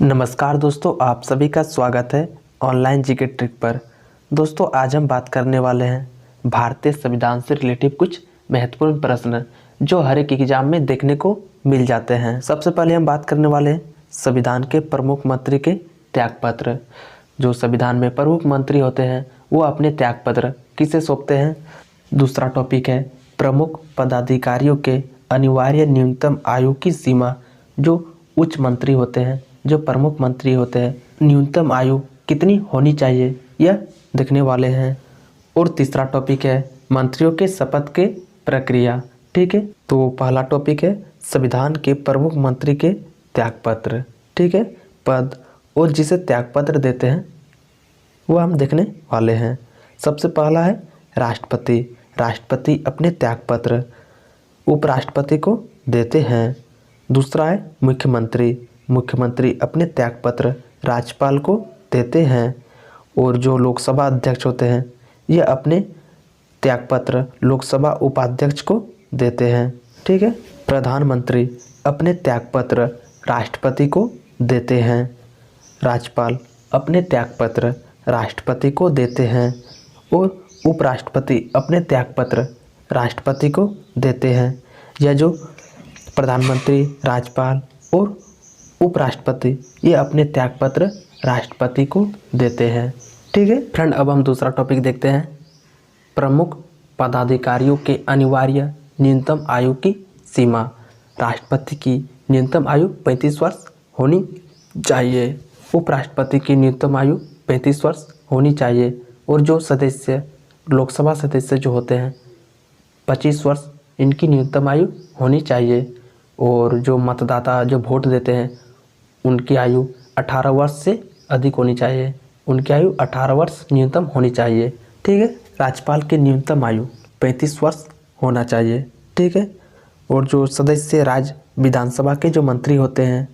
नमस्कार दोस्तों, आप सभी का स्वागत है ऑनलाइन जीके ट्रिक पर। दोस्तों, आज हम बात करने वाले हैं भारतीय संविधान से रिलेटिव कुछ महत्वपूर्ण प्रश्न जो हर एक एग्जाम में देखने को मिल जाते हैं। सबसे पहले हम बात करने वाले हैं संविधान के प्रमुख मंत्री के त्यागपत्र। जो संविधान में प्रमुख मंत्री होते हैं वो अपने त्यागपत्र किसे सौंपते हैं। दूसरा टॉपिक है प्रमुख पदाधिकारियों के अनिवार्य न्यूनतम आयु की सीमा। जो उच्च मंत्री होते हैं, जो प्रमुख मंत्री होते हैं, न्यूनतम आयु कितनी होनी चाहिए यह देखने वाले हैं। और तीसरा टॉपिक है मंत्रियों के शपथ के प्रक्रिया। ठीक है, तो पहला टॉपिक है संविधान के प्रमुख मंत्री के त्यागपत्र। ठीक है, पद और जिसे त्यागपत्र देते हैं वो हम देखने वाले हैं। सबसे पहला है राष्ट्रपति। राष्ट्रपति अपने त्यागपत्र उपराष्ट्रपति को देते हैं। दूसरा है मुख्यमंत्री। मुख्यमंत्री अपने त्यागपत्र राज्यपाल को देते हैं। और जो लोकसभा अध्यक्ष होते हैं ये अपने त्यागपत्र लोकसभा उपाध्यक्ष को देते हैं। ठीक है, प्रधानमंत्री अपने त्यागपत्र राष्ट्रपति को देते हैं। राज्यपाल अपने त्यागपत्र राष्ट्रपति को देते हैं। और उपराष्ट्रपति अपने त्यागपत्र राष्ट्रपति को देते हैं। यह जो प्रधानमंत्री, राज्यपाल और उपराष्ट्रपति ये अपने त्यागपत्र राष्ट्रपति को देते हैं। ठीक है फ्रेंड, अब हम दूसरा टॉपिक देखते हैं प्रमुख पदाधिकारियों के अनिवार्य न्यूनतम आयु की सीमा। राष्ट्रपति की न्यूनतम आयु 35 वर्ष होनी चाहिए। उपराष्ट्रपति की न्यूनतम आयु 35 वर्ष होनी चाहिए। और जो सदस्य लोकसभा सदस्य जो होते हैं 25 वर्ष इनकी न्यूनतम आयु होनी चाहिए। और जो मतदाता जो वोट देते हैं उनकी आयु 18 वर्ष से अधिक होनी चाहिए। उनकी आयु 18 वर्ष न्यूनतम होनी चाहिए। ठीक है, राज्यपाल की न्यूनतम आयु 35 वर्ष होना चाहिए। ठीक है, और जो सदस्य राज्य विधानसभा के जो मंत्री होते हैं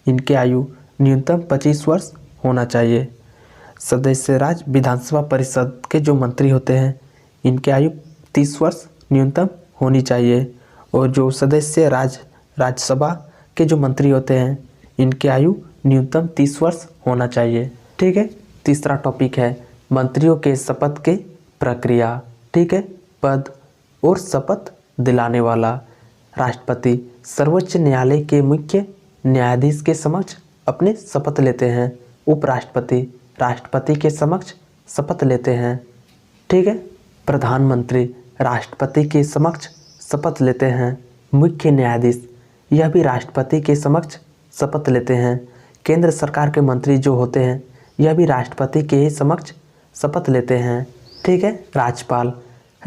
इनकी आयु न्यूनतम 25 वर्ष होना चाहिए। सदस्य राज्य विधानसभा परिषद के जो मंत्री होते हैं इनकी आयु 30 वर्ष न्यूनतम होनी चाहिए। और जो सदस्य राज्यसभा के जो मंत्री होते हैं इनकी आयु न्यूनतम 30 वर्ष होना चाहिए। ठीक है, तीसरा टॉपिक है मंत्रियों के शपथ के प्रक्रिया। ठीक है, पद और शपथ दिलाने वाला। राष्ट्रपति सर्वोच्च न्यायालय के मुख्य न्यायाधीश के समक्ष अपने शपथ लेते हैं। उपराष्ट्रपति राष्ट्रपति के समक्ष शपथ लेते हैं। ठीक है, प्रधानमंत्री राष्ट्रपति के समक्ष शपथ लेते हैं। मुख्य न्यायाधीश यह भी राष्ट्रपति के समक्ष शपथ लेते हैं। केंद्र सरकार के मंत्री जो होते हैं यह भी राष्ट्रपति के समक्ष शपथ लेते हैं। ठीक है, राज्यपाल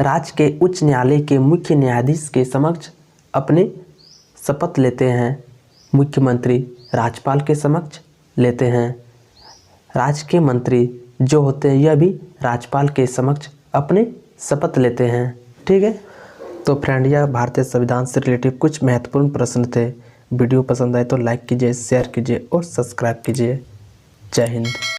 राज्य के उच्च न्यायालय के मुख्य न्यायाधीश के समक्ष अपने शपथ लेते हैं। मुख्यमंत्री राज्यपाल के समक्ष लेते हैं। राज्य के मंत्री जो होते हैं यह भी राज्यपाल के समक्ष अपने शपथ लेते हैं। ठीक है, तो फ्रेंड यह भारतीय संविधान से रिलेटिव कुछ महत्वपूर्ण प्रश्न थे। वीडियो पसंद आए तो लाइक कीजिए, शेयर कीजिए और सब्सक्राइब कीजिए। जय हिंद।